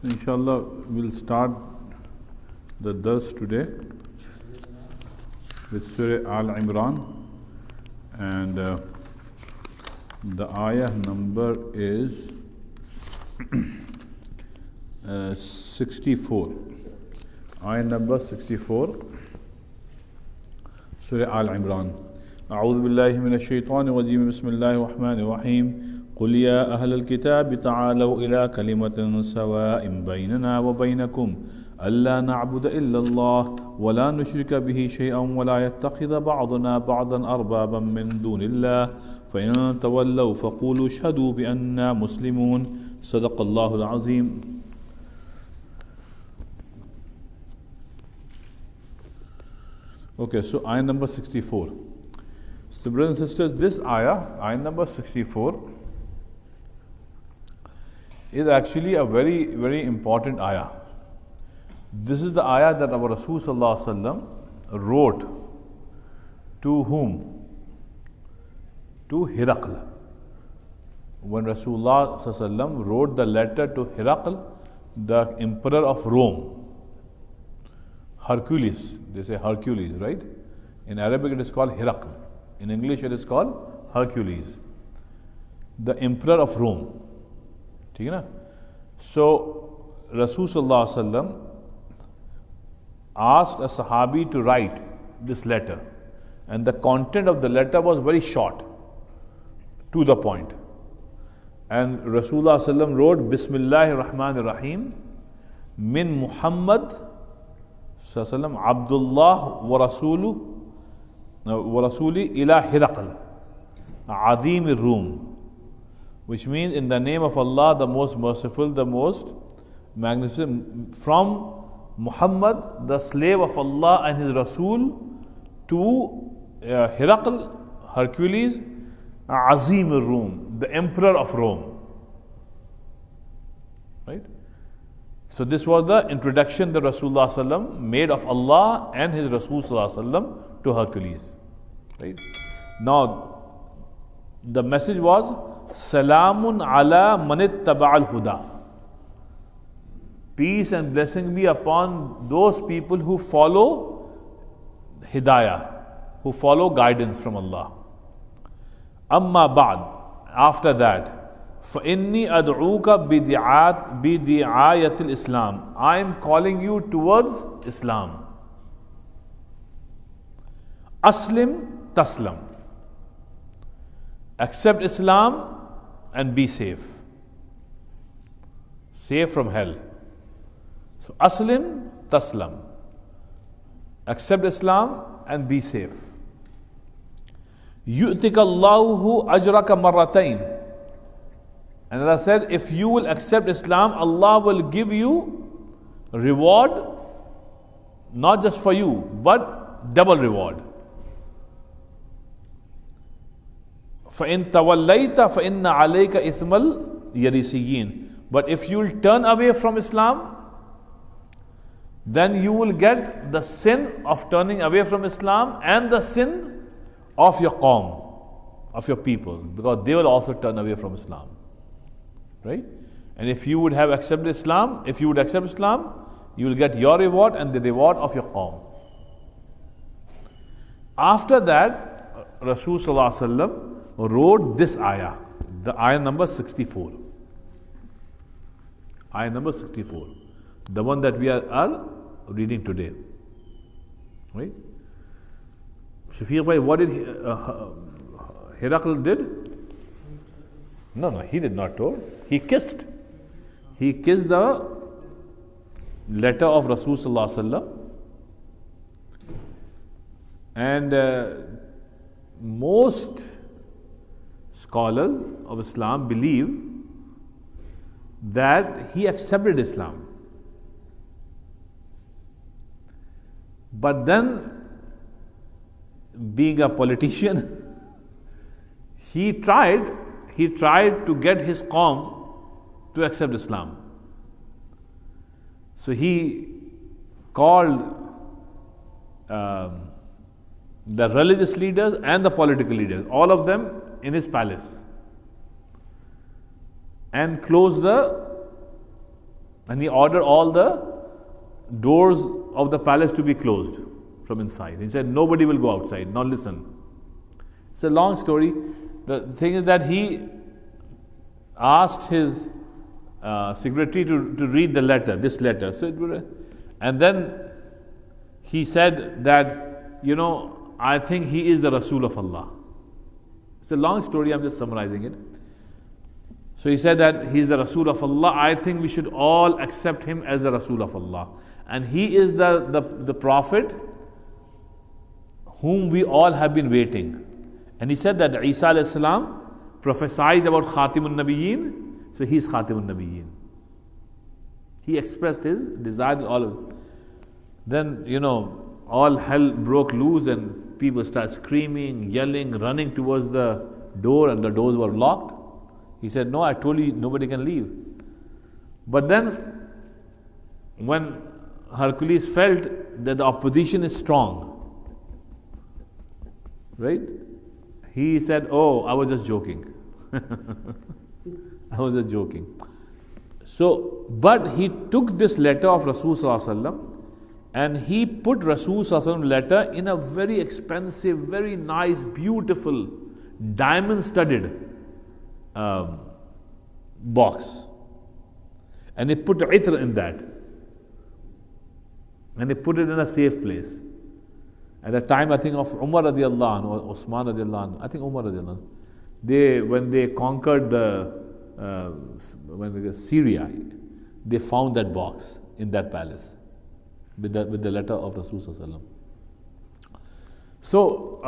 Inshallah, we'll start the dars today with Surah Al Imran, and the ayah number is 64. Ayah number 64, Surah Al Imran. أعوذ بالله من الشيطان الرجيم بسم الله الرحمن الرحيم قل يا أهل الكتاب تعالوا إلى كلمة سواء بيننا وبينكم ألا نعبد إلا الله ولا نشرك به شيئا ولا يتخذ بعضنا بعضا أربابا من دون الله فإن تولوا فقولوا اشهدوا بأننا مسلمون صدق الله العظيم. Okay, so ayah number 64. So brothers and sisters, this ayah number 64, is actually a very, very important ayah. This is the ayah that our Rasul Sallallahu Alaihi Wasallam wrote to whom? To Hiraql. When Rasulullah Sallallahu Alaihi Wasallam wrote the letter to Hiraql, the emperor of Rome, Hercules, they say Hercules, right? In Arabic it is called Hiraql. In English it is called Hercules, the emperor of Rome. ठीक है ना? So Rasul Sallallahu Alaihi Wasallam asked a Sahabi to write this letter, and the content of the letter was very short, to the point. And Rasulullah Sallallahu Alaihi Wasallam wrote Bismillahir Rahmanir Rahim min Muhammad Sallallahu Alaihi Wasallam Abdullah wa Rasuli ila Hiraql Azim Rum, which means in the name of Allah, the most merciful, the most magnificent, from Muhammad, the slave of Allah and his Rasul, to Hiraql, Hercules, Azim Rum, the emperor of Rome. Right? So this was the introduction that Rasulullah Sallam made of Allah and his Rasul Sallam to Hercules. Right? Now, the message was Salamun ala manit taba'al huda. Peace and blessing be upon those people who follow hidayah, who follow guidance from Allah. Amma ba'd, after that, فَإِنِّي أَدْعُوكَ بِدِعَايَةِ الْإِسْلَامِ, I am calling you towards Islam. Aslim taslam. Accept Islam and be safe. Safe from hell. So, Aslim taslam. Accept Islam and be safe. يُؤْتِكَ اللَّهُ أَجْرَكَ مَرَّتَيْنِ. And Allah said, if you will accept Islam, Allah will give you reward, not just for you, but double reward. فَإِن تَوَلَّيْتَ فَإِنَّ عَلَيْكَ إِثْمَ الْيَرِسِيِّينَ. But if you will turn away from Islam, then you will get the sin of turning away from Islam and the sin of your qawm, of your people, because they will also turn away from Islam. Right? And if you would have accepted Islam, if you would accept Islam, you will get your reward and the reward of your qawm. After that, Rasul Sallallahu Alaihi Wasallam wrote this ayah, the ayah number 64. Ayah number 64. The one that we are reading today. Right? Shafiq bhai, what did Hiraql did? No, he did not told. He kissed. He kissed the letter of Rasul Sallallahu Alaihi Wasallam. And most scholars of Islam believe that he accepted Islam. But then, being a politician, he tried to get his qawm to accept Islam. So he called the religious leaders and the political leaders, all of them in his palace, and closed the And he ordered all the doors of the palace to be closed from inside. He said, nobody will go outside. Now listen. It's a long story. The thing is that he asked his secretary to read the letter, this letter. And then he said that, I think he is the Rasul of Allah. It's a long story, I'm just summarizing it. So he said that he is the Rasul of Allah. I think we should all accept him as the Rasul of Allah. And he is the Prophet whom we all have been waiting. And he said that Isa alayhi salam prophesied about Khatimun Nabiyyin, so he is Khatimun Nabiyyin. He expressed his desire that all of. Then, all hell broke loose and people started screaming, yelling, running towards the door, and the doors were locked. He said, no, I told you nobody can leave. But then, when Hercules felt that the opposition is strong, right? He said, oh, I was just joking. I was just joking. So, but he took this letter of Rasul Sallallahu Alaihi Wasallam and he put Rasul Sallallahu Alaihi Wasallam letter in a very expensive, very nice, beautiful, diamond-studded box. And he put itr in that. And he put it in a safe place. At the time, I think of Umar radiallahu anhu, or Osman radiallahu anhu, I think Umar radiallahu anhu, when they conquered Syria, they found that box in that palace with the letter of Rasul Sallallahu Alaihi Wasallam. So,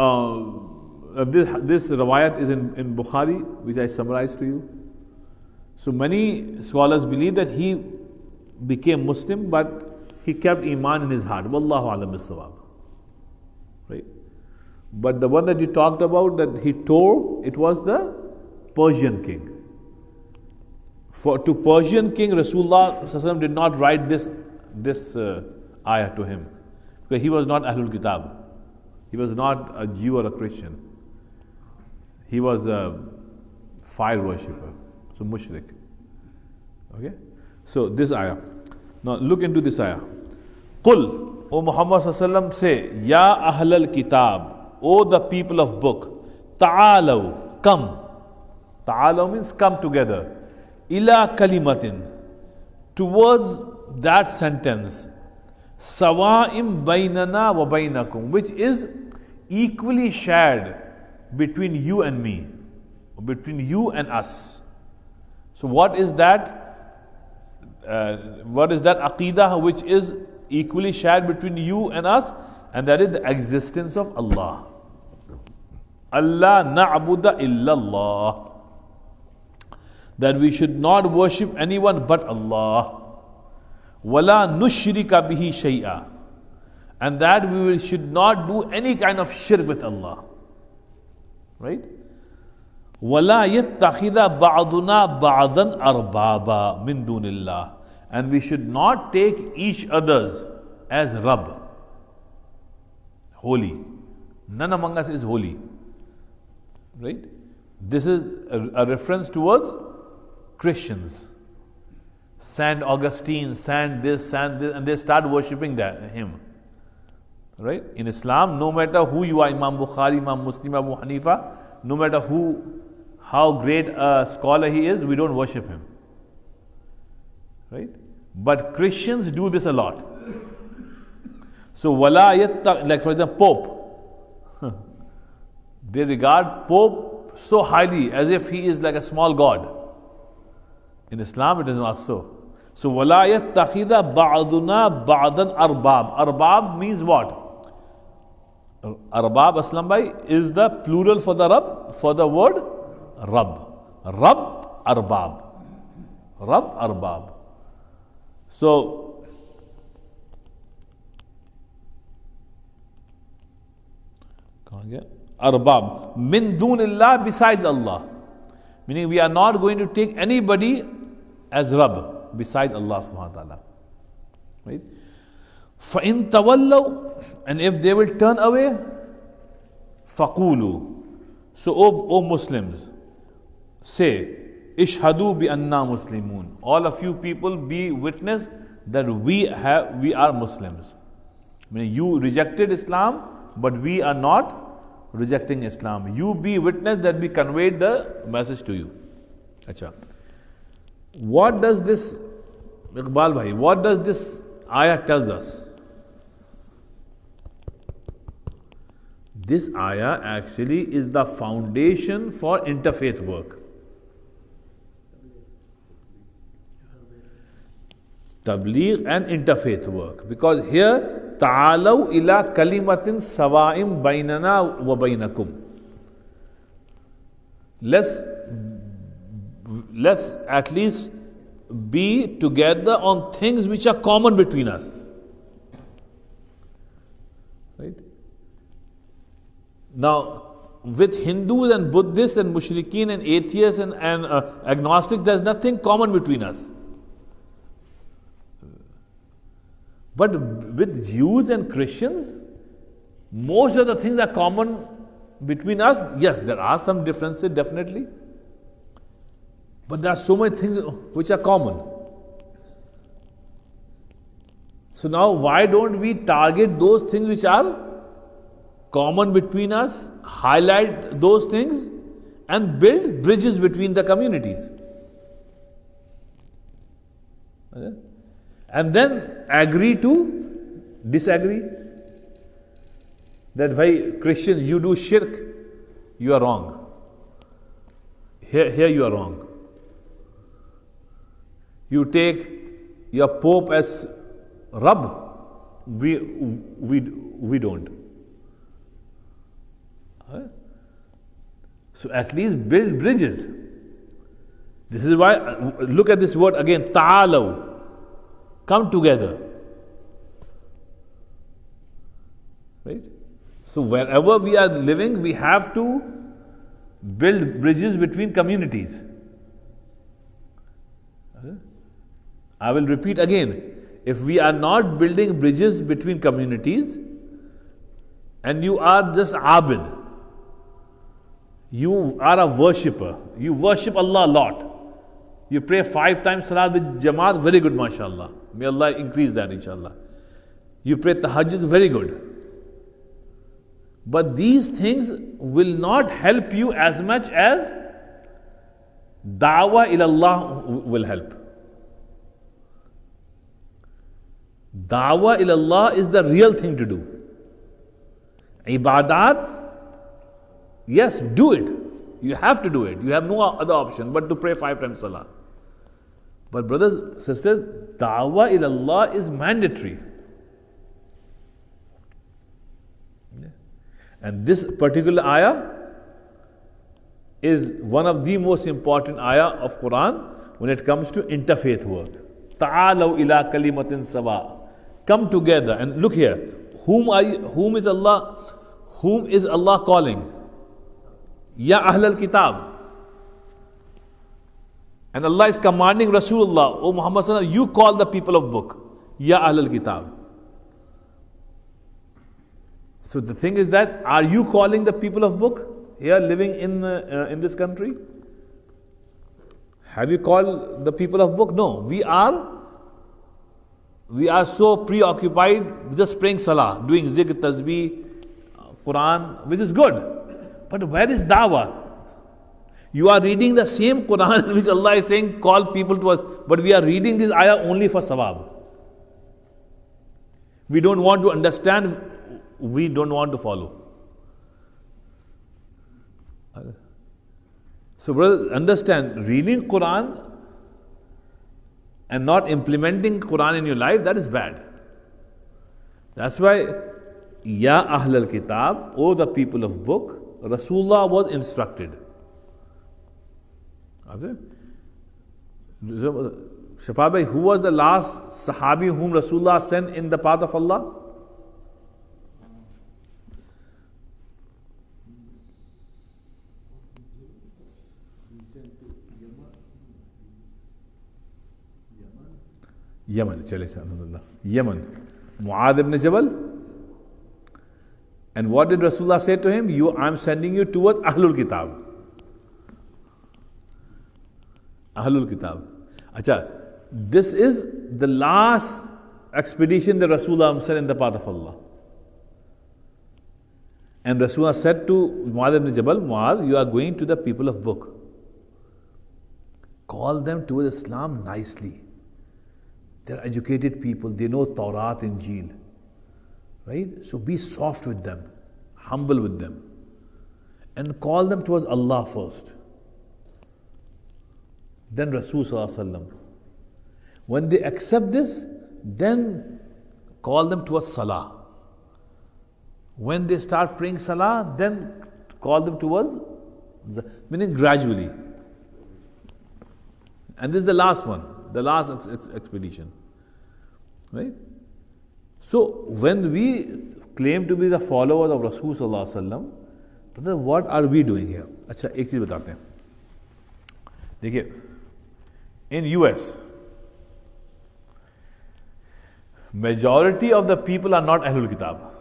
this riwayat is in Bukhari, which I summarized to you. So, many scholars believe that he became Muslim, but he kept Iman in his heart. Wallahu alam bis-sawab. Right? But the one that you talked about that he tore, it was the Persian king. To Persian king, Rasulullah Sallallahu Alaihi Wasallam did not write this ayah to him. Because he was not Ahlul Kitab. He was not a Jew or a Christian. He was a fire worshipper. So mushrik. Okay? So this ayah. Now look into this ayah. Qul, O Muhammad Sallallahu Alaihi Wasallam, say, Ya Ahlal Kitab, O the people of book, Ta'alaw, come. Ta'alaw means come together. Ila kalimatin, towards that sentence, Sawa'im bainana wa bainakum, which is equally shared between you and me, between you and us. So what is that? What is that aqidah which is equally shared between you and us? And that is the existence of Allah. Allah na'buda illallah. That we should not worship anyone but Allah. Wala nushrika bihi shay'a. And that we should not do any kind of shirk with Allah. Right? Wala yattakhidha ba'duna ba'dan arbaba min dunillah. And we should not take each other's as Rabb. Holy. None among us is holy. Right? This is a reference towards Christians. Saint Augustine, Saint this, and they start worshipping him. Right? In Islam, no matter who you are, Imam Bukhari, Imam Muslim, Abu Hanifa, no matter how great a scholar he is, we don't worship him. Right? But Christians do this a lot. So, like for example, Pope. They regard Pope so highly as if he is like a small god. In Islam, it is not so. So, وَلَا يَتَّخِذَ بَعْضُنَا بَعْضًا أَرْبَابًا. Arbab means what? Arbab, Aslam Bhai, is the plural for the Rabb, for the word Rabb. Rabb, Arbab. Rabb, Arbab. So, Arbab. Min dunillah, besides Allah. Meaning we are not going to take anybody as Rabb besides Allah subhanahu wa ta'ala. Right? فَإِن تَوَلَّوْا, and if they will turn away, فَقُولُوا. So, O Muslims, say, Ishhadu bi anna muslimun. All of you people be witness that we are Muslims. Meaning you rejected Islam, but we are not rejecting Islam. You be witness that we conveyed the message to you. Acha. What does this, Iqbal bhai, what does this ayah tells us? This ayah actually is the foundation for interfaith work. Tabligh and interfaith work. Because here, ta'alaw ila kalimatin sawa'im baynana wa baynakum. Let's at least be together on things which are common between us. Right? Now, with Hindus and Buddhists and Mushrikeen and atheists and agnostics, there's nothing common between us. But with Jews and Christians, most of the things are common between us. Yes, there are some differences, definitely. But there are so many things which are common. So now, why don't we target those things which are common between us, highlight those things, and build bridges between the communities? Okay? And then agree to disagree. That, bhai, Christian, you do shirk, you are wrong. Here you are wrong. You take your Pope as Rabb, we don't. So at least build bridges. This is why, look at this word again, ta'alaw. Come together. Right? So wherever we are living, we have to build bridges between communities. I will repeat again. If we are not building bridges between communities, and you are just abid, you are a worshipper, you worship Allah a lot. You pray 5 times salah with Jamaat, very good, mashallah. May Allah increase that, inshallah. You pray tahajjud, very good. But these things will not help you as much as da'wah ilallah will help. Da'wah ilallah is the real thing to do. Ibadat, yes, do it. You have to do it. You have no other option but to pray 5 times salah. But brothers, sisters, da'wah ilallah is mandatory. And this particular ayah is one of the most important ayah of Quran when it comes to interfaith work. Ta'alaw ila kalimatin sawa. Come together. And look here. Whom is Allah calling? Ya Ahlul Kitab. And Allah is commanding Rasulullah, O Muhammad sallallahu alaihi wasallam, you call the people of book. Ya Ahlul Kitab. So the thing is that, are you calling the people of book here living in this country? Have you called the people of book? No. We are so preoccupied with just praying salah, doing zikr, tasbih, Quran, which is good. But where is da'wah? You are reading the same Quran in which Allah is saying, call people to us. But we are reading this ayah only for sawab. We don't want to understand, we don't want to follow. So brothers, understand, reading Quran and not implementing Quran in your life, that is bad. That's why, Ya Ahlul Kitab, O the people of book, Rasulullah was instructed. Shafa bhai, who was the last Sahabi whom Rasulullah sent in the path of Allah? Yemen, Yemen. Mu'adh ibn Jabal. And what did Rasulullah say to him? I'm sending you towards Ahlul Kitab. Ahlul Kitab. Acha, this is the last expedition that Rasulullah said in the path of Allah. And Rasulullah said to Mu'adh ibn Jabal, Mu'adh, you are going to the people of book. Call them towards Islam nicely. They're educated people, they know Tawrat and Injil. Right? So be soft with them, humble with them. And call them towards Allah first. Then Rasul. When they accept this, then call them towards Salah. When they start praying Salah, then call them towards, meaning gradually. And this is the last one, the last expedition. Right? So, when we claim to be the followers of Rasul, brother, what are we doing here? अच्छा, एक चीज बताते हैं. देखिए, in US, majority of the people are not Ahlul Kitab.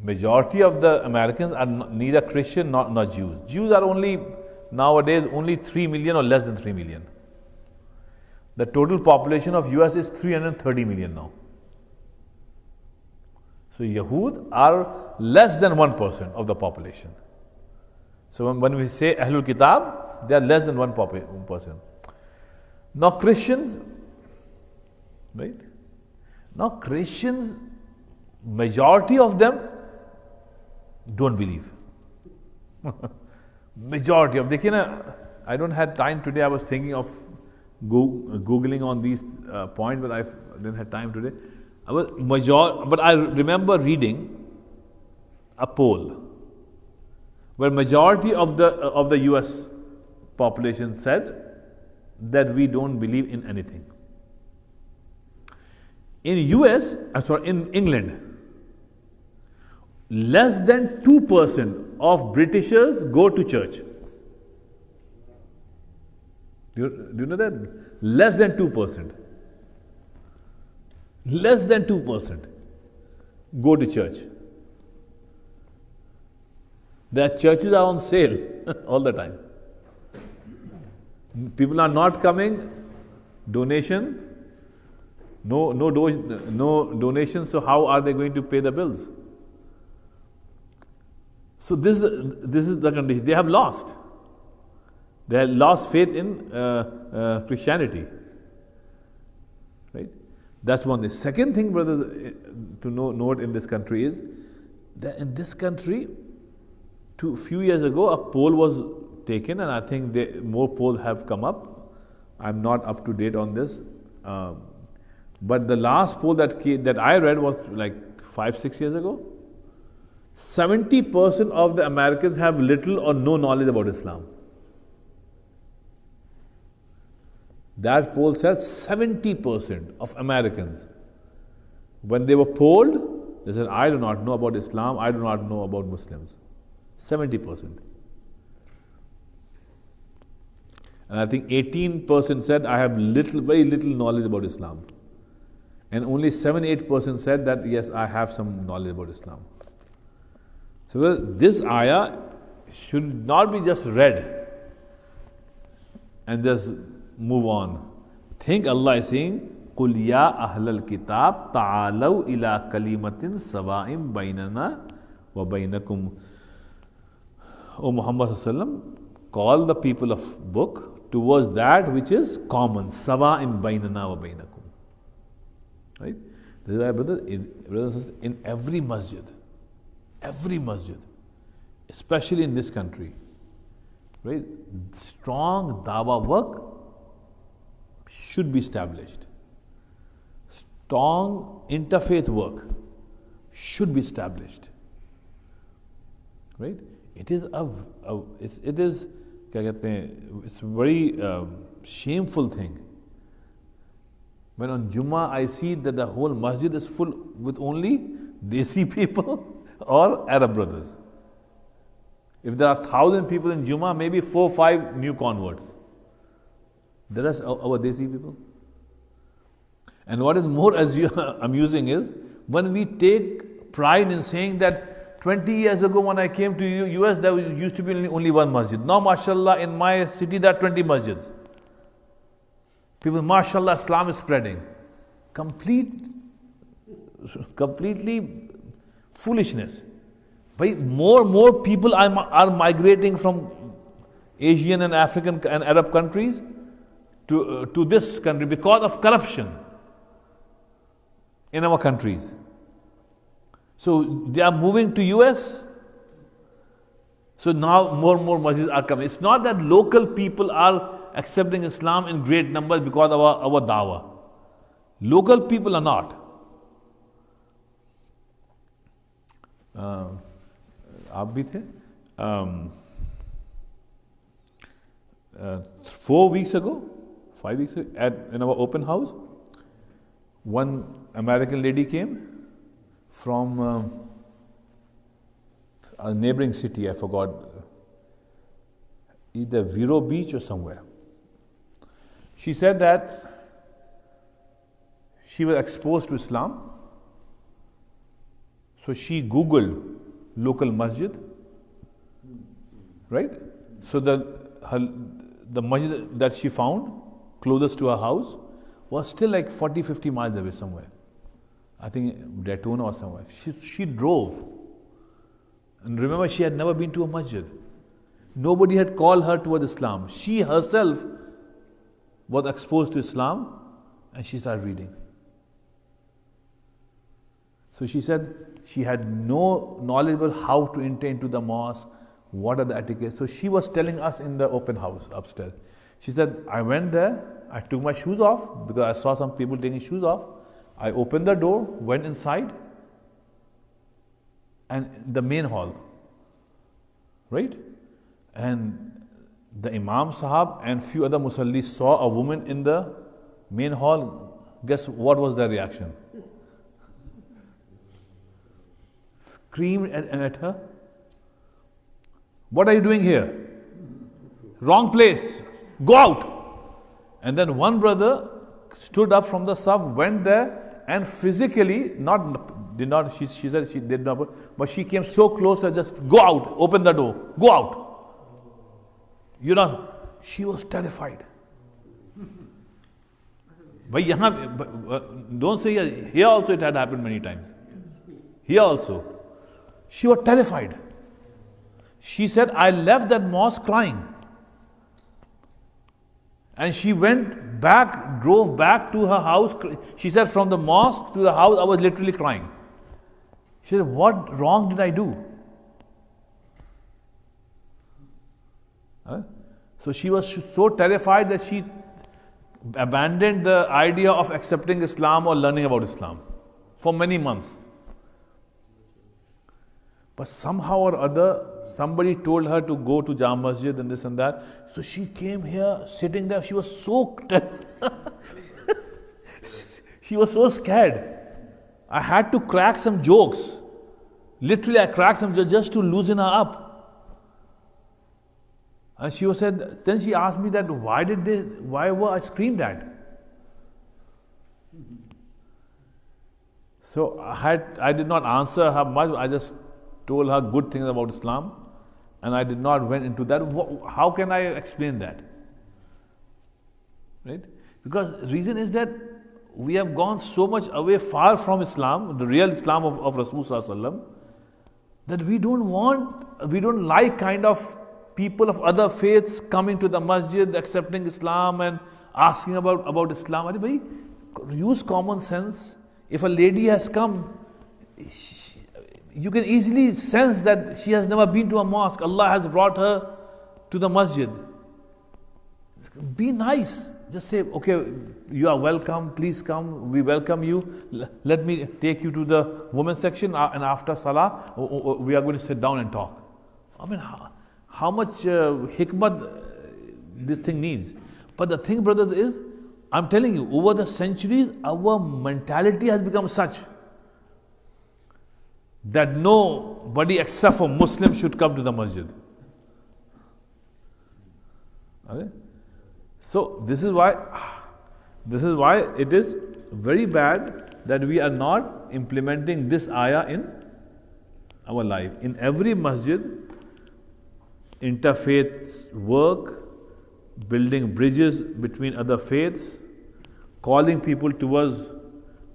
Majority of the Americans are neither Christian nor Jews. Jews are nowadays only 3 million or less than 3 million. The total population of US is 330 million now. So Yahud are less than 1% of the population. So when we say Ahlul Kitab, they are less than 1%. Now Christians, right? Now Christians, majority of them don't believe. Majority of, देखिए ना, I don't have time today. I was thinking of Googling on these points, but I didn't have time today. But I remember reading a poll where majority of the US population said that we don't believe in anything. In in England, less than 2% of Britishers go to church. Do you know that? Less than 2%. Less than 2% go to church. Their churches are on sale all the time. People are not coming. Donation. No donation. So how are they going to pay the bills? So this is the condition. They have lost. They have lost faith in Christianity. Right? That's one thing. Second thing, brother, to note in this country is that in this country, a few years ago, a poll was taken, and I think more polls have come up. I'm not up to date on this, but the last poll that I read was like 5-6 years ago. 70% of the Americans have little or no knowledge about Islam. That poll said 70% of Americans, when they were polled, they said, I do not know about Islam, I do not know about Muslims. 70%. And I think 18% said, I have very little knowledge about Islam. And only 7-8% said that, yes, I have some knowledge about Islam. So this ayah should not be just read and just move on. Think Allah is saying, قُلْ يَا أَهْلَ الْكِتَابِ تَعَالَوْا إِلَىٰ كَلِمَةٍ سَوَاءٍ بَيْنَنَا وَبَيْنَكُمْ. O Muhammad sallallahu alaihi wasallam, call the people of book towards that which is common. سَوَاءٍ بَيْنَنَا وَبَيْنَكُمْ. Right? This is why, brothers and sisters, in every masjid, especially in this country, right, strong dawah work should be established. Strong interfaith work should be established. Right? It is it's a very shameful thing when on Jummah I see that the whole masjid is full with only Desi people or Arab brothers. If there are 1,000 people in Jummah, maybe 4-5 new converts. The rest are our Desi people. And what is more amusing is when we take pride in saying that 20 years ago when I came to US, there used to be only one masjid. Now, mashallah, in my city there are 20 masjids. People, mashallah, Islam is spreading. Completely foolishness. But more people are migrating from Asian and African and Arab countries to this country because of corruption in our countries. So they are moving to US. So now more and more masjids are coming. It's not that local people are accepting Islam in great numbers because of our dawah. Local people are not. आप भी थे? 4 weeks ago, 5 weeks ago, in our open house, one American lady came from a neighboring city, I forgot, either Vero Beach or somewhere. She said that she was exposed to Islam, so she Googled local masjid, right? So the masjid that she found closest to her house was still like 40-50 miles away somewhere. I think Daytona or somewhere. She drove. And remember, she had never been to a masjid. Nobody had called her towards Islam. She herself was exposed to Islam and she started reading. So she said she had no knowledge about how to enter into the mosque, what are the etiquette. So she was telling us in the open house upstairs. She said, I went there, I took my shoes off because I saw some people taking shoes off. I opened the door, went inside, and the main hall, right? And the Imam Sahab and few other musallis saw a woman in the main hall. Guess what was their reaction? Screamed at her. What are you doing here? Wrong place. Go out. And then one brother stood up from the saf, went there, and physically, she said she did not, but she came so close to just go out, open the door, go out. She was terrified. But don't say here also it had happened many times. Here also. She was terrified. She said, I left that mosque crying. And she went back, drove back to her house. She said, from the mosque to the house, I was literally crying. She said, what wrong did I do? So she was so terrified that she abandoned the idea of accepting Islam or learning about Islam for many months. But somehow or other, somebody told her to go to Jama Masjid and this and that. So she came here, sitting there. She was so she was so scared. I had to crack some jokes. Literally, I cracked some jokes just to loosen her up. And she said, then she asked me that why were I screamed at? So I did not answer her much. I just told her good things about Islam, and I did not went into that. How can I explain that? Right? Because the reason is that we have gone so much away, far from Islam, the real Islam of Rasulullah, that we don't like kind of people of other faiths coming to the masjid, accepting Islam and asking about Islam. Use common sense. If a lady has come, you can easily sense that she has never been to a mosque. Allah has brought her to the masjid. Be nice. Just say, okay, you are welcome, please come, we welcome you. Let me take you to the women's section, and after salah, we are going to sit down and talk. I mean, how much hikmah this thing needs. But the thing, brothers, is, I'm telling you, over the centuries, our mentality has become such that nobody except for Muslims should come to the masjid. Okay? So this is why it is very bad that we are not implementing this ayah in our life. In every masjid, interfaith work, building bridges between other faiths, calling people towards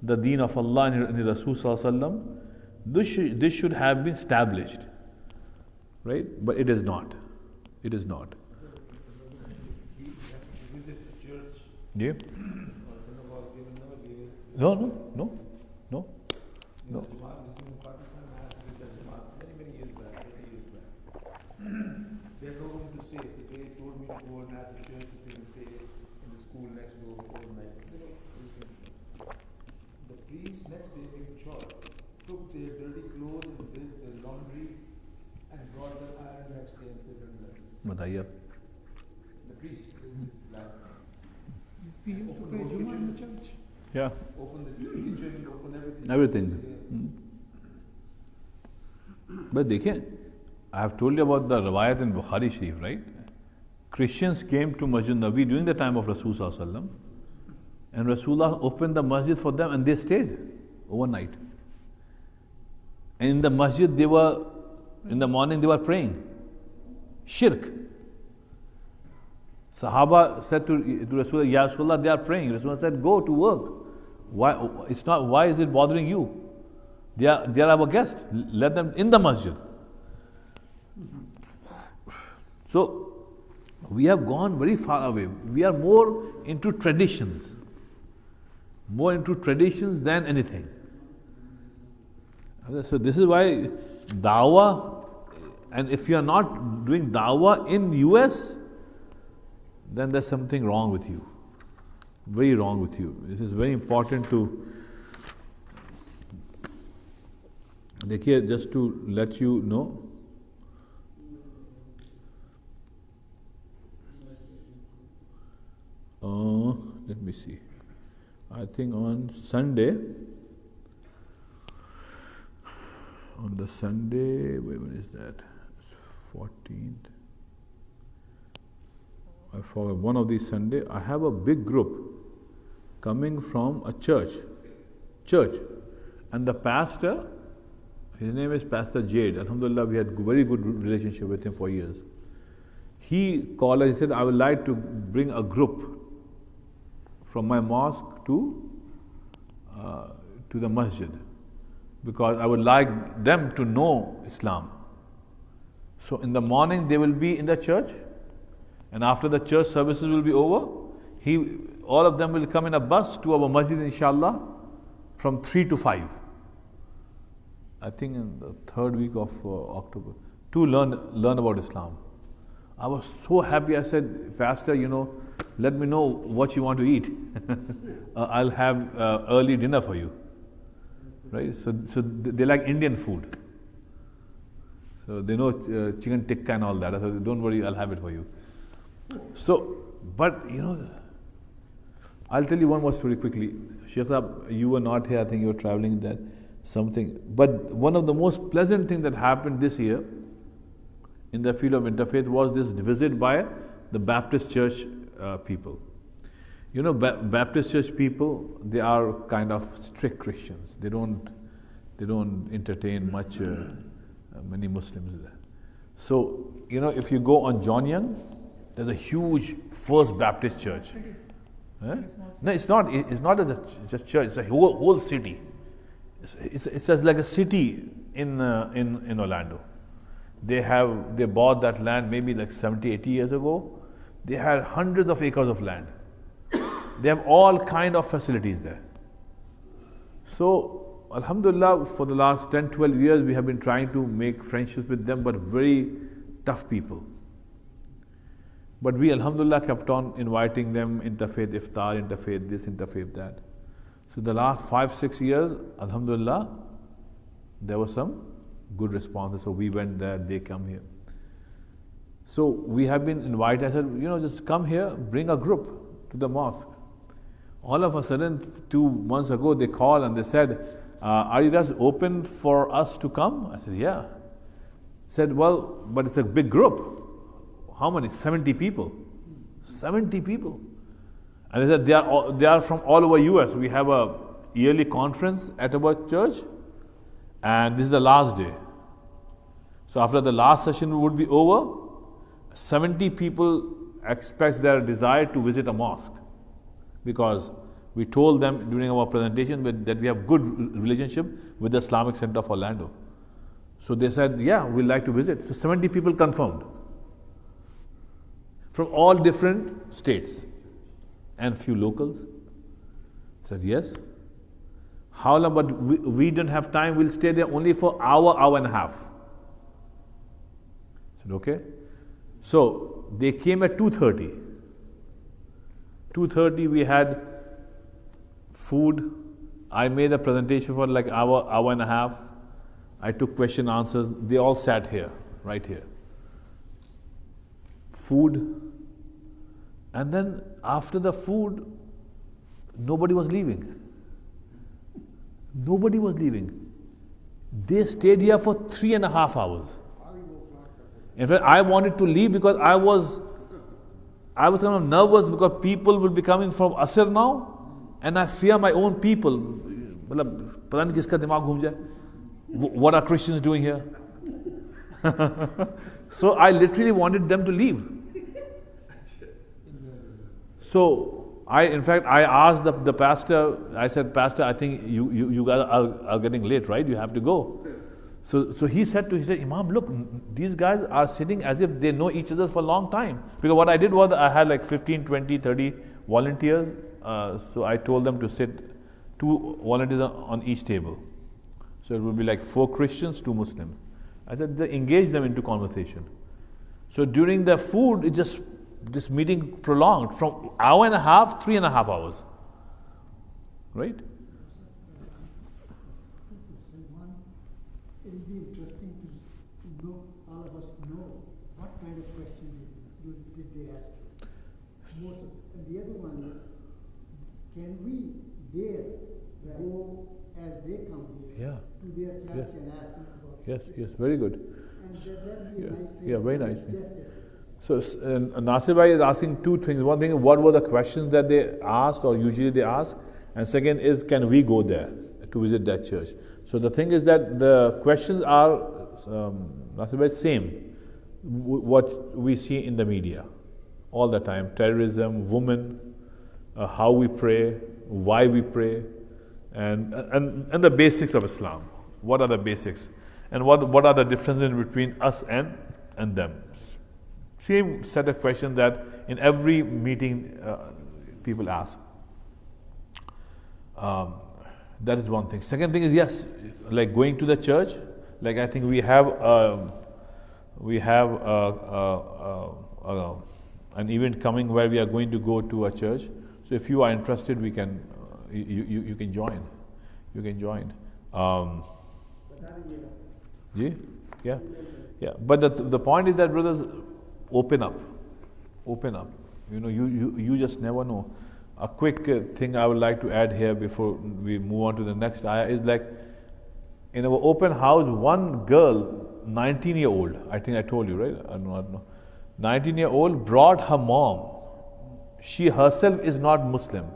the deen of Allah and Rasul Sallallahu Alaihi Wasallam, this should have been established, right? But it is not. It is not. Yeah. No, no, no, no, no. They told him to stay. So they told me to go and ask the church if they can stay in the school next door overnight. The priest next day in church took their dirty clothes and did the laundry and brought them iron next day and presented like this. बताइए. The priest, black. We used to pray Jummah in the church. Yeah. Open the kitchen, open everything. Everything. But देखिए, I have told you about the riwayat in Bukhari Sharif, right? Christians came to Masjid Nabi during the time of Rasul Sallallahu Alaihi Wasallam, and Rasulullah opened the masjid for them and they stayed overnight. And in the masjid in the morning they were praying. Shirk. Sahaba said to Rasulullah, Ya Rasulullah, they are praying. Rasulullah said, go to work. Why is it bothering you? They are our guests. Let them in the masjid. So, we have gone very far away. We are more into traditions. More into traditions than anything. So, this is why dawah, and if you are not doing dawah in US, then there's something wrong with you. Very wrong with you. This is very important to. देखिए, just to let you know. Let me see. I think on Sunday, when is that? 14th. I forgot, one of these Sunday, I have a big group coming from a church. And the pastor, his name is Pastor Jade. Alhamdulillah, we had very good relationship with him for years. He called us, he said, I would like to bring a group from my mosque to the masjid, because I would like them to know Islam. So in the morning they will be in the church, and after the church services will be over, all of them will come in a bus to our masjid, inshallah, from 3 to 5. I think in the third week of October, to learn about Islam. I was so happy. I said, Pastor, let me know what you want to eat. I'll have early dinner for you. Right? So they like Indian food. So they know chicken tikka and all that. I said, don't worry, I'll have it for you. So, but I'll tell you one more story quickly. Sheikh Saab, you were not here. I think you were traveling that something. But one of the most pleasant things that happened this year in the field of interfaith was this visit by the Baptist Church people. Baptist Church people, they are kind of strict Christians. They don't entertain much many Muslims there. So if you go on John Young, there's a huge First Baptist Church. No, it's not. It's not just a church. It's a whole city. It's like a city in Orlando. They bought that land maybe like 70, 80 years ago. They had hundreds of acres of land. They have all kind of facilities there. So, Alhamdulillah, for the last 10, 12 years, we have been trying to make friendships with them, but very tough people. But we, Alhamdulillah, kept on inviting them, interfaith iftar, interfaith this, interfaith that. So the last 5, 6 years, Alhamdulillah, there was some good responses. So we went there, they come here. So we have been invited. I said, just come here, bring a group to the mosque. All of a sudden, 2 months ago, they called and they said, are you guys open for us to come? I said, yeah. Said, well, but it's a big group. How many? 70 people. 70 people. And they said they are from all over US. We have a yearly conference at our church, and this is the last day. So after the last session would be over, 70 people expressed their desire to visit a mosque, because we told them during our presentation that we have good relationship with the Islamic Center of Orlando. So they said, yeah, we'd like to visit. So 70 people confirmed from all different states and few locals. Said yes. How long? But we don't have time. We'll stay there only for hour and a half. Said okay. So they came at 2:30. 2:30 we had food. I made a presentation for like hour and a half. I took question answers. They all sat here, right here. Food. And then after the food, nobody was leaving. Nobody was leaving. They stayed here for 3.5 hours. In fact, I wanted to leave because I was kind of nervous because people will be coming from Asr now, and I fear my own people. What are Christians doing here? So I literally wanted them to leave. So I asked the pastor. I said, Pastor, I think you guys are getting late, right? You have to go. So he said, Imam, look, these guys are sitting as if they know each other for a long time. Because what I did was I had like 15, 20, 30 volunteers. So I told them to sit 2 volunteers on each table. So it would be like 4 Christians, 2 Muslims. I said, engage them into conversation. So during the food, this meeting prolonged from hour and a half, 3.5 hours. Right? It will be interesting to know, all of us know, what kind of questions did they ask? And the other one is, can we dare go as they come here to their church and ask them about Yes, very good. And that would be a nice thing. Yeah, very nice. Gesture. So Nasir Bhai is asking 2 things. One thing, what were the questions that they asked or usually they ask? And second is, can we go there to visit that church? So the thing is that the questions are, Nasir Bhai, same. What we see in the media all the time. Terrorism, women, how we pray, why we pray, and the basics of Islam. What are the basics? And what are the differences between us and them? Same set of questions that in every meeting people ask. That is one thing. Second thing is, yes, like going to the church. Like I think we have an event coming where we are going to go to a church. So if you are interested, we can you can join. You can join. Yeah. But the point is that, brothers, open up. You know, you just never know. A quick thing I would like to add here before we move on to the next ayah is like, in our open house, one girl, 19-year-old, I think I told you, right? I don't know. 19-year-old brought her mom. She herself is not Muslim.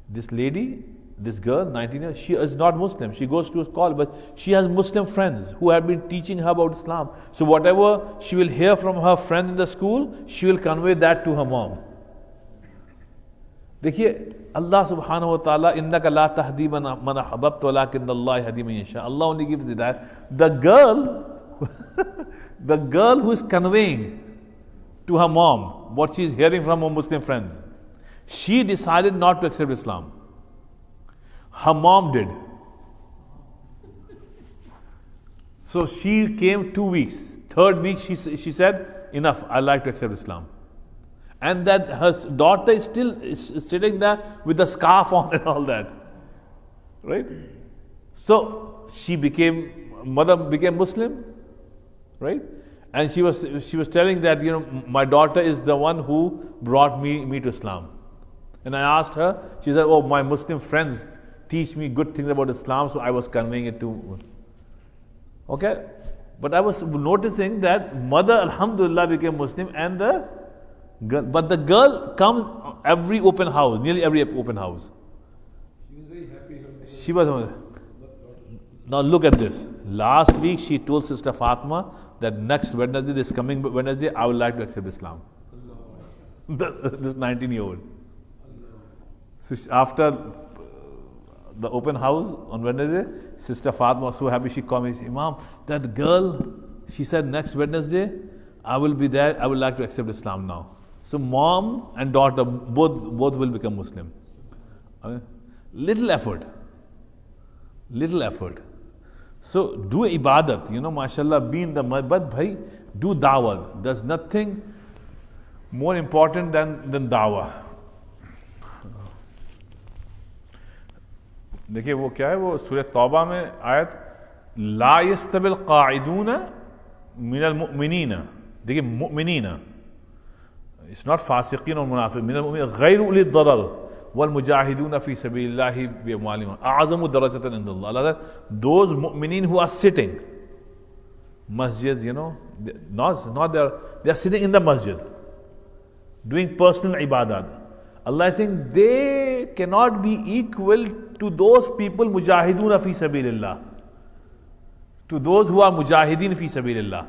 This lady, this girl, 19 years, she is not Muslim. She goes to a school, but she has Muslim friends who have been teaching her about Islam. So whatever she will hear from her friend in the school, she will convey that to her mom. देखिए, Allah subhanahu wa ta'ala, innaka la tahdi man ahbabta walakinna Allah yahdi man yasha. Allah only gives hidayah. The girl who is conveying to her mom what she is hearing from her Muslim friends, she decided not to accept Islam. Her mom did. So she came 2 weeks. 3rd week she said, enough, I like to accept Islam. And that her daughter is still sitting there with the scarf on and all that. Right? So mother became Muslim. Right? And she was telling that, you know, my daughter is the one who brought me to Islam. And I asked her, she said, oh, my Muslim friends teach me good things about Islam, so I was conveying it to. Okay? But I was noticing that mother, alhamdulillah, became Muslim, and the girl comes every open house, nearly every open house. She was very happy. She was. Now look at this. Last week she told Sister Fatima that next Wednesday, this coming Wednesday, I would like to accept Islam. This 19-year-old. So after the open house on Wednesday, Sister Fatima was so happy. She called me, Imam, that girl, she said next Wednesday, I will be there. I would like to accept Islam now. So mom and daughter both will become Muslim. Little effort. So do ibadat, mashallah, be in the mud, but bhai, do dawah. There's nothing more important than dawah. देखिए वो क्या है, वो सूरह तौबा में आयत ला यस्तबिल काइदून मिनल मुमिनीना. देखिए मुमिनीना, इट्स नॉट फासिकीन और मुनाफिक. मिनल मुमिनीन गैर उली दरर वल मुजाहिदून फी सबीलिल्लाहि बिअमवालिहिम अअज़मु दरजतन इंदल्लाह. अल्लाह said, those mu'minin who are sitting masjids, not they are sitting in the masjid doing personal ibadat. Allah think they cannot be equal to those people mujahidun fi sabilillah, to those who are mujahideen fi sabilillah.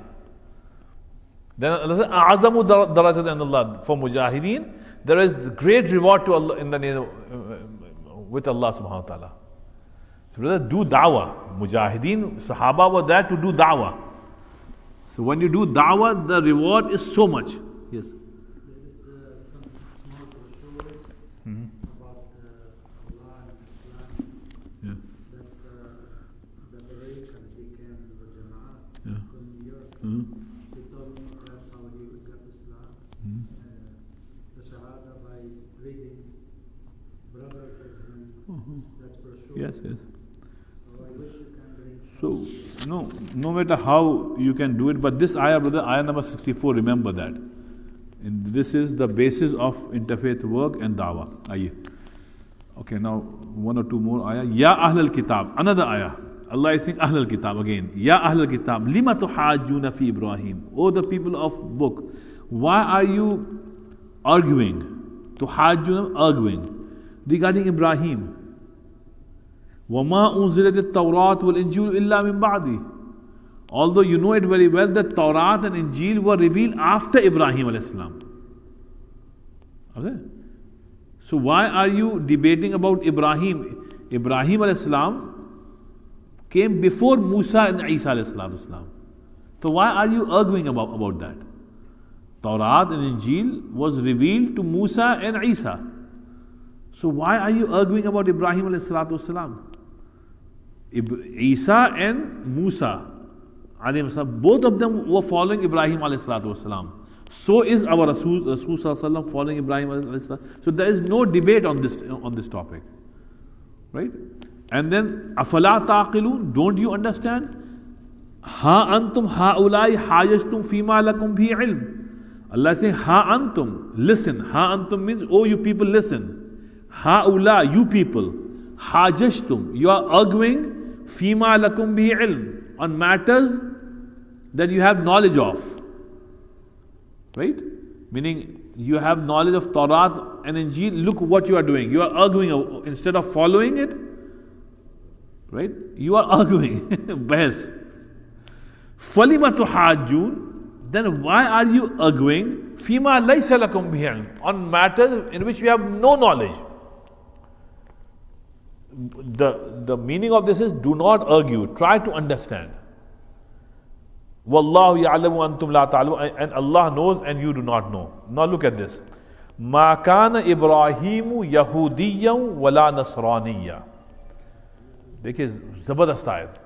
Then Allah says, "A'azamu darajatan in Allah." For mujahideen, there is great reward to Allah in the name with Allah subhanahu wa ta'ala. So brother, do da'wah. Mujahideen, Sahaba were there to do da'wah. So when you do da'wah, the reward is so much. Yes. Yes. So, no matter how you can do it, but this ayah, brother, ayah number 64, remember that. And this is the basis of interfaith work and dawah. Aye. Okay, now one or two more ayah. Ya Ahlul Kitab, another ayah. Allah is saying Ahlul Kitab again. Ya Ahlul Kitab, lima tuhajjuna fi Ibrahim. Oh, the people of book, why are you arguing? Tuhajjuna, arguing regarding Ibrahim. وَمَا أُنزِلَتِ التَّوْرَاةُ وَالْإِنْجِيلُ إِلَّا مِنْ بَعْدِهِ. Although you know it very well that Tawrat and Injil were revealed after Ibrahim alayhi salam. Okay? So why are you debating about Ibrahim? Ibrahim alayhi salam came before Musa and Isa alayhi salam. So why are you arguing about that? Tawrat and Injil was revealed to Musa and Isa. So why are you arguing about Ibrahim alayhi salam? Isa and Musa, both of them were following Ibrahim alayhi salatu wasalam. So is our Rasul sallallahu following Ibrahim alayhi salam. So there is no debate on this topic, right? And then afala taqilun, don't you understand? Ha antum haulai hajastum fima lakum bi ilm. Allah is saying ha antum, listen. Ha antum means, oh you people, listen. Haula, you people, hajastum, you are arguing fima lakum bi ilm, on matters that you have knowledge of, right? Meaning you have knowledge of Tawrat and Injil. Look what you are doing. You are arguing instead of following it, right? You are arguing. Bahas. Falima tuhajjun, then why are you arguing fima laysa lakum bi ilm, on matters in which you have no knowledge? The meaning of this is, do not argue, try to understand. Wallahu ya'lamu antum la ta'lamun, and Allah knows and you do not know. Now look at this. Ma kana Ibrahimu Yahudiyan wala Nasraniya. Dekhiye, zabardast ayat.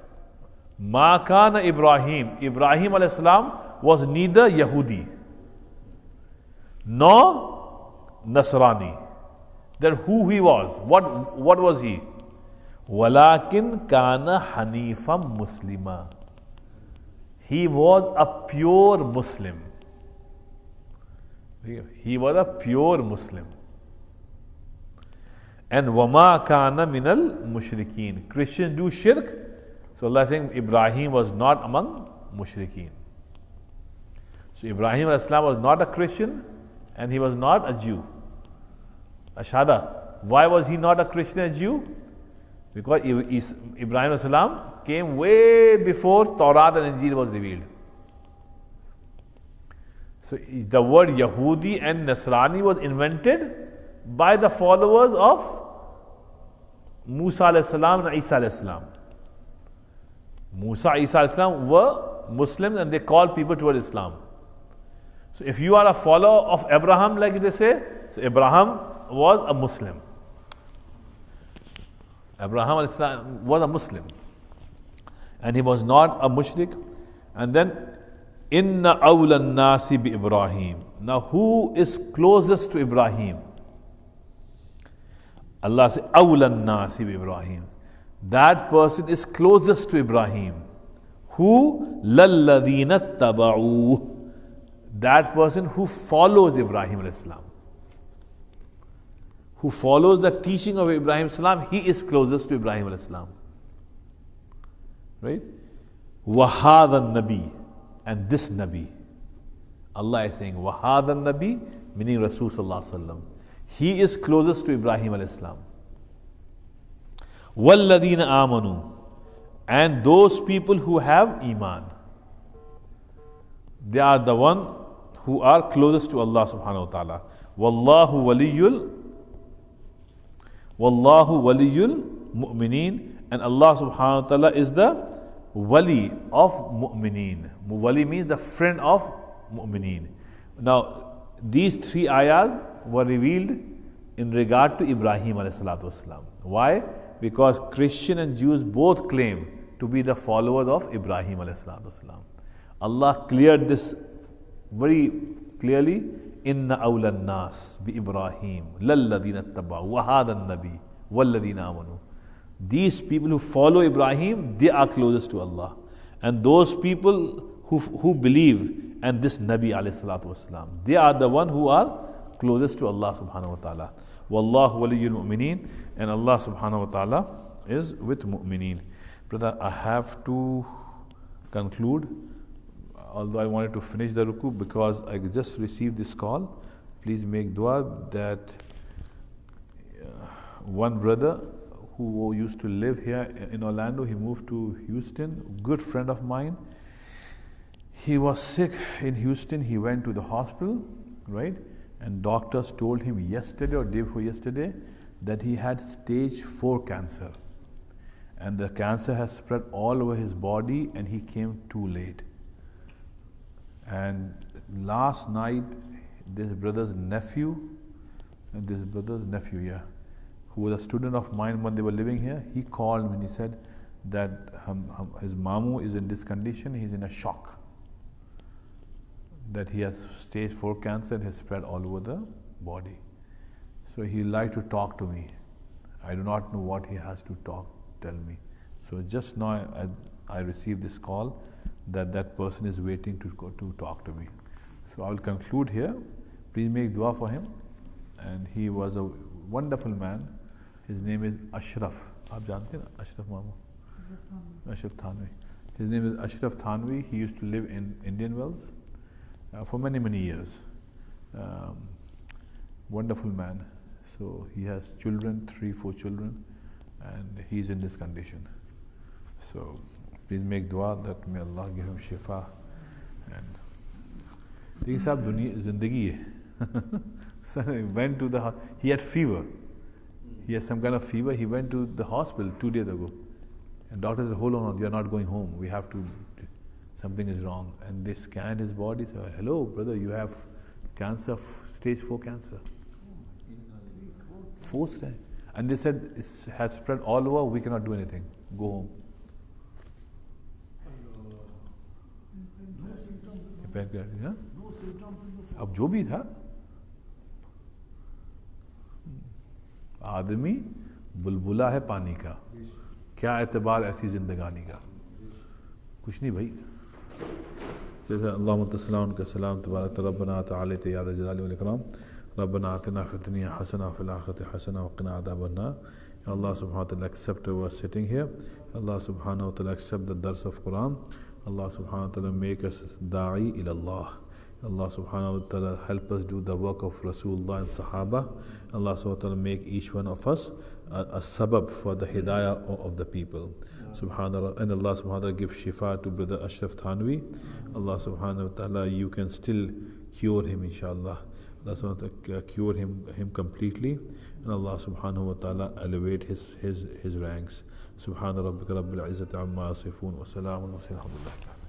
Ma kana Ibrahim alayhi salam was neither Yahudi nor Nasrani. Then who he was? What was he? Walakin kana hanifam muslima. He was a pure Muslim. He was a pure Muslim. And wama kana minal mushrikeen. Christians do shirk. So Allah is saying Ibrahim was not among mushrikeen. So Ibrahim alayhi salam was not a Christian and he was not a Jew. Ashada. Why was he not a Christian and Jew? Because Ibrahim salam came way before Tawrat and Injil was revealed. So the word Yahudi and Nasrani was invented by the followers of Musa alayhi salam and Isa alayhi salam. Musa, Isa alayhi salam were Muslims and they called people toward Islam. So if you are a follower of Abraham, like they say, so Abraham was a Muslim. Abraham alayhi salam was a Muslim. And he was not a mushrik. And then Inna awla nasi bi Ibrahim. Now who is closest to Ibrahim? Allah says, awla nasi bi Ibrahim. That person is closest to Ibrahim. Who? Lalladhina taba'u. That person who follows Ibrahim alayhi salam. Who follows the teaching of Ibrahim salam, he is closest to Ibrahim alayhi salam. Right? Wahada Nabi. And this Nabi, Allah is saying, Wahada Nabi, meaning Rasul Sallallahu Alaihi Wasallam. He is closest to Ibrahim Alayhi Salam. Walladina amanu. And those people who have Iman. They are the one who are closest to Allah Subhanahu Wa Ta'ala. Wallahu waliyul mu'mineen. And Allah Subhanahu Wa Ta'ala is the Wali of Mu'mineen. Wali means the friend of Mu'mineen. Now, these three ayahs were revealed in regard to Ibrahim alayhi salatu wasalam. Why? Because Christian and Jews both claim to be the followers of Ibrahim alayhi salatu wasalam. Allah cleared this very clearly. Inna awla nas bi Ibrahim lalladina taba'u wa hadha nabi walladina amanu. These people who follow Ibrahim, they are closest to Allah. And those people who believe and this Nabi alayhi salatu wasalam, they are the one who are closest to Allah subhanahu wa ta'ala. Wallahu waliyul mu'mineen. And Allah subhanahu wa ta'ala is with mu'mineen. Brother, I have to conclude. Although I wanted to finish the ruku because I just received this call. Please make dua that one brother who used to live here in Orlando, he moved to Houston, good friend of mine. He was sick in Houston, he went to the hospital, right? And doctors told him yesterday or day before yesterday that he had stage 4 cancer. And the cancer has spread all over his body and he came too late. And last night, this brother's nephew, who was a student of mine when they were living here, he called me and he said that his mamu is in this condition, he's in a shock. That he has stage 4 cancer and has spread all over the body. So he would like to talk to me. I do not know what he has to tell me. So just now I received this call that person is waiting to talk to me. So I will conclude here. Please make dua for him. And he was a wonderful man. His name is Ashraf. आप जानते हैं ना Ashraf Mamu? Ashraf Thanvi. His name is Ashraf Thanvi. He used to live in Indian Wells for many years. Wonderful man. So he has children, 3-4 children, and he is in this condition. So please make dua that may Allah give him shifa. And देखिए साहब दुनिया जिंदगी है. So he went to the he had fever. He has some kind of fever. He went to the hospital 2 days ago. And doctor said, hold on, you are not going home. We have to, something is wrong. And they scanned his body. Said, hello, brother, you have cancer, stage 4 cancer. 4th time. And they said, it has spread all over, we cannot do anything. Go home. अब जो भी था आदमी बुलबुला है पानी का, क्या एतबार ऐसी जिंदगानी का, कुछ नहीं भाई. जैसे अल्लाहुम्मा तस्सलाम का सलाम तबारक रब्बना तआला या ज़ल जलाली वल इकराम रब्बना आतिना फिद दुनिया हसना व फिल आखिरति हसना व क़िना अज़ाबन नार. Allah subhanahu wa ta'ala accept our sitting here. Allah subhanahu wa ta'ala accept the dars of Quran. Allah subhanahu wa ta'ala make us da'i ila Allah. Allah subhanahu wa ta'ala help us do the work of Rasulullah and Sahaba. Allah subhanahu wa ta'ala make each one of us a sabab for the hidayah of the people. Subhanallah. And Allah subhanahu wa ta'ala give shifa to brother Ashraf Thanwi. Allah subhanahu wa ta'ala, you can still cure him, inshallah. Allah subhanahu wa ta'ala cure him completely, and Allah subhanahu wa ta'ala elevate his ranks. Subhana rabbika rabbil izzati amma yasifun wa salamun wa alhamdulillah.